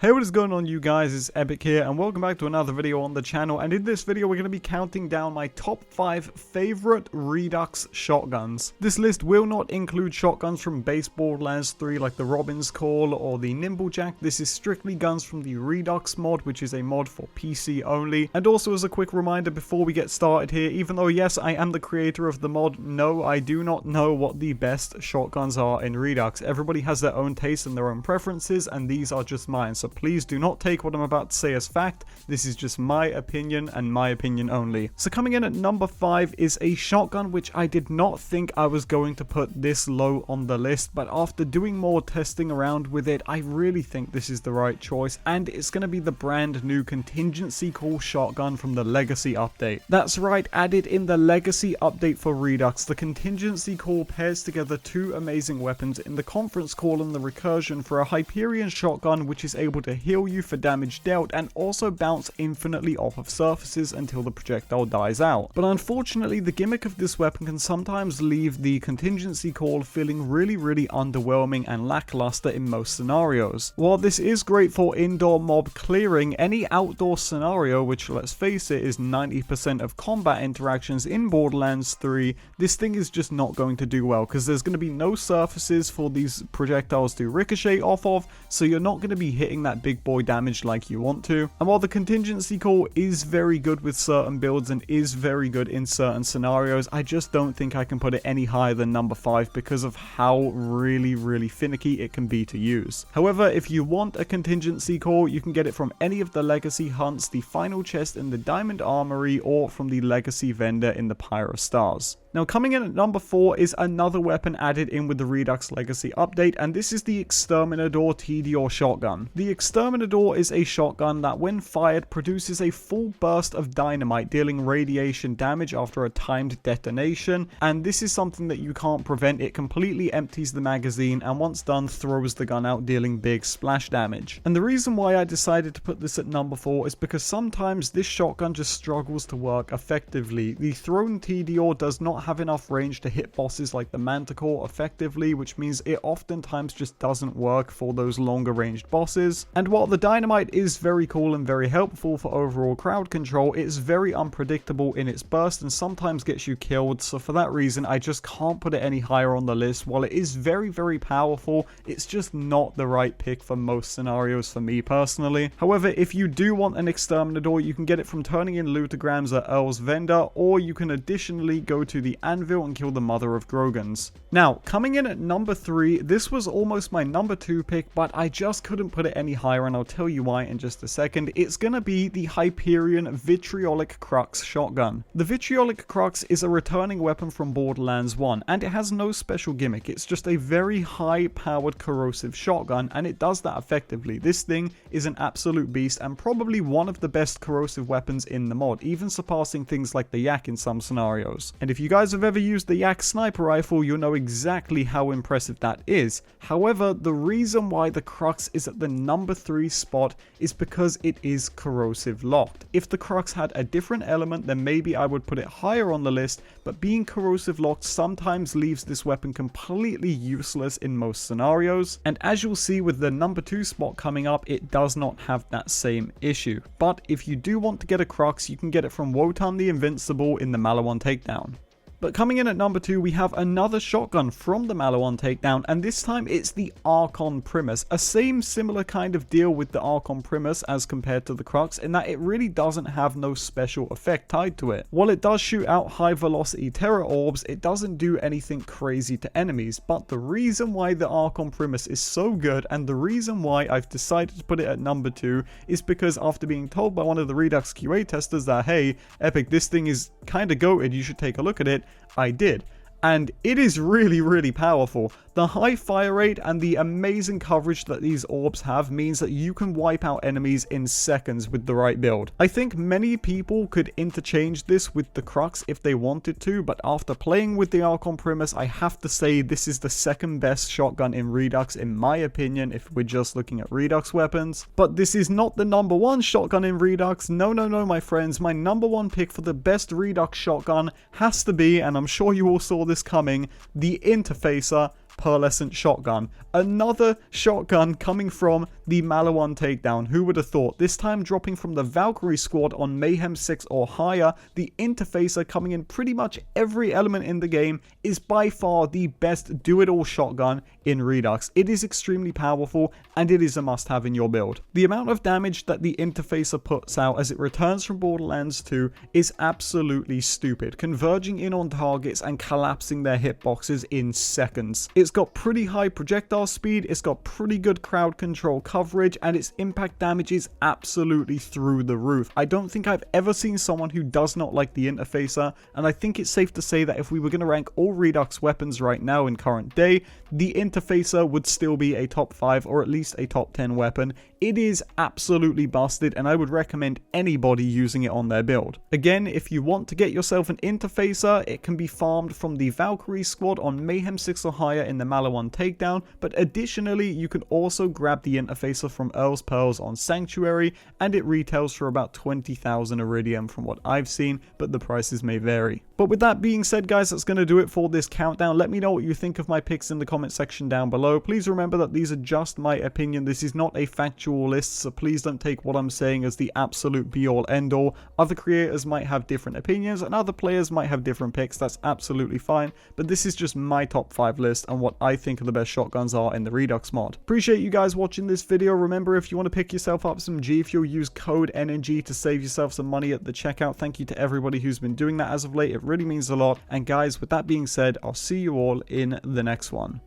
Hey, what is going on, you guys? It's Epic here, and welcome back to another video on the channel. And in this video, we're going to be counting down my top 5 favorite Redux shotguns. This list will not include shotguns from base Borderlands 3 like the Robin's Call or the Nimblejack. This is strictly guns from the Redux mod, which is a mod for PC only. And also, as a quick reminder before we get started here, even though yes, I am the creator of the mod, no, I do not know what the best shotguns are in Redux. Everybody has their own taste and their own preferences, and these are just mine. So please do not take what I'm about to say as fact. This is just my opinion and my opinion only. So coming in at number 5 is a shotgun which I did not think I was going to put this low on the list, but after doing more testing around with it, I really think this is the right choice, and it's going to be the brand new Contingency Call shotgun from the Legacy update. That's right, added in the Legacy update for Redux, the Contingency Call pairs together two amazing weapons in the Conference Call and the Recursion for a Hyperion shotgun which is able to heal you for damage dealt and also bounce infinitely off of surfaces until the projectile dies out. But unfortunately, the gimmick of this weapon can sometimes leave the Contingency Call feeling really underwhelming and lackluster in most scenarios. While this is great for indoor mob clearing, any outdoor scenario, which let's face it is 90% of combat interactions in Borderlands 3, this thing is just not going to do well because there's going to be no surfaces for these projectiles to ricochet off of, so you're not going to be hitting that big boy damage like you want to. And while the Contingency Call is very good with certain builds and is very good in certain scenarios, I just don't think I can put it any higher than number 5 because of how really finicky it can be to use. However, if you want a Contingency Call, you can get it from any of the Legacy hunts, the final chest in the Diamond Armory, or from the Legacy vendor in the Pyro Stars. Now coming in at number 4 is another weapon added in with the Redux Legacy update, and this is the Exterminador TDR shotgun. The Exterminador is a shotgun that when fired produces a full burst of dynamite, dealing radiation damage after a timed detonation, and this is something that you can't prevent. It completely empties the magazine and once done throws the gun out, dealing big splash damage. And the reason why I decided to put this at number 4 is because sometimes this shotgun just struggles to work effectively. The thrown TDR does not have enough range to hit bosses like the Manticore effectively, which means it oftentimes just doesn't work for those longer ranged bosses. And while the dynamite is very cool and very helpful for overall crowd control, it's very unpredictable in its burst and sometimes gets you killed. So for that reason, I just can't put it any higher on the list. While it is very powerful, it's just not the right pick for most scenarios for me personally. However, if you do want an Exterminador, you can get it from turning in lootograms at Earl's vendor, or you can additionally go to the Anvil and kill the Mother of Grogans. Now, coming in at number 3, this was almost my number 2 pick, but I just couldn't put it any higher, and I'll tell you why in just a second. It's gonna be the Hyperion Vitriolic Crux shotgun. The Vitriolic Crux is a returning weapon from Borderlands 1, and it has no special gimmick. It's just a very high-powered corrosive shotgun, and it does that effectively. This thing is an absolute beast, and probably one of the best corrosive weapons in the mod, even surpassing things like the Yak in some scenarios. And if you guys have ever used the Yak sniper rifle, you'll know exactly how impressive that is. However, the reason why the Crux is at the number 3 spot is because it is corrosive locked. If the Crux had a different element, then maybe I would put it higher on the list, but being corrosive locked sometimes leaves this weapon completely useless in most scenarios. And as you'll see with the number 2 spot coming up, it does not have that same issue. But if you do want to get a Crux, you can get it from Wotan the Invincible in the Maliwan Takedown. But coming in at number 2, we have another shotgun from the Maliwan Takedown, and this time it's the Archon Primus. A similar kind of deal with the Archon Primus as compared to the Crux, in that it really doesn't have no special effect tied to it. While it does shoot out high velocity terror orbs, it doesn't do anything crazy to enemies. But the reason why the Archon Primus is so good, and the reason why I've decided to put it at number 2, is because after being told by one of the Redux QA testers that, hey, Epic, this thing is kinda goated, you should take a look at it, I did. And it is really powerful. The high fire rate and the amazing coverage that these orbs have means that you can wipe out enemies in seconds with the right build. I think many people could interchange this with the Crux if they wanted to, but after playing with the Archon Primus, I have to say this is the second best shotgun in Redux in my opinion if we're just looking at Redux weapons. But this is not the number 1 shotgun in Redux. No my friends, my number 1 pick for the best Redux shotgun has to be, and I'm sure you all saw this coming, the Interfacer Pearlescent shotgun. Another shotgun coming from the Maliwan takedown. Who would have thought? This time dropping from the Valkyrie squad on Mayhem 6 or higher, the interfacer coming in pretty much every element in the game is by far the best do-it-all shotgun in Redux. It is extremely powerful and it is a must-have in your build. The amount of damage that the interfacer puts out as it returns from Borderlands 2 is absolutely stupid, converging in on targets and collapsing their hitboxes in seconds. It's got pretty high projectile speed, it's got pretty good crowd control coverage, and its impact damage is absolutely through the roof. I don't think I've ever seen someone who does not like the interfacer, and I think it's safe to say that if we were going to rank all Redux weapons right now in current day, the interfacer would still be a top 5 or at least a top 10 weapon. It is absolutely busted, and I would recommend anybody using it on their build. Again, if you want to get yourself an interfacer, it can be farmed from the Valkyrie squad on Mayhem 6 or higher in the Maliwan takedown, but additionally you can also grab the interfacer from Earl's Pearls on Sanctuary, and it retails for about 20,000 Iridium from what I've seen, but the prices may vary. But with that being said, guys, that's going to do it for this countdown. Let me know what you think of my picks in the comment section down below. Please remember that these are just my opinion. This is not a factual list, so please don't take what I'm saying as the absolute be-all end-all. Other creators might have different opinions and other players might have different picks. That's absolutely fine, but this is just my top 5 list and what I think of the best shotguns are in the Redux mod. Appreciate you guys watching this video. Remember, if you want to pick yourself up some G Fuel, use code EpicNNG to save yourself some money at the checkout. Thank you to everybody who's been doing that as of late. It really means a lot. And guys, with that being said, I'll see you all in the next one.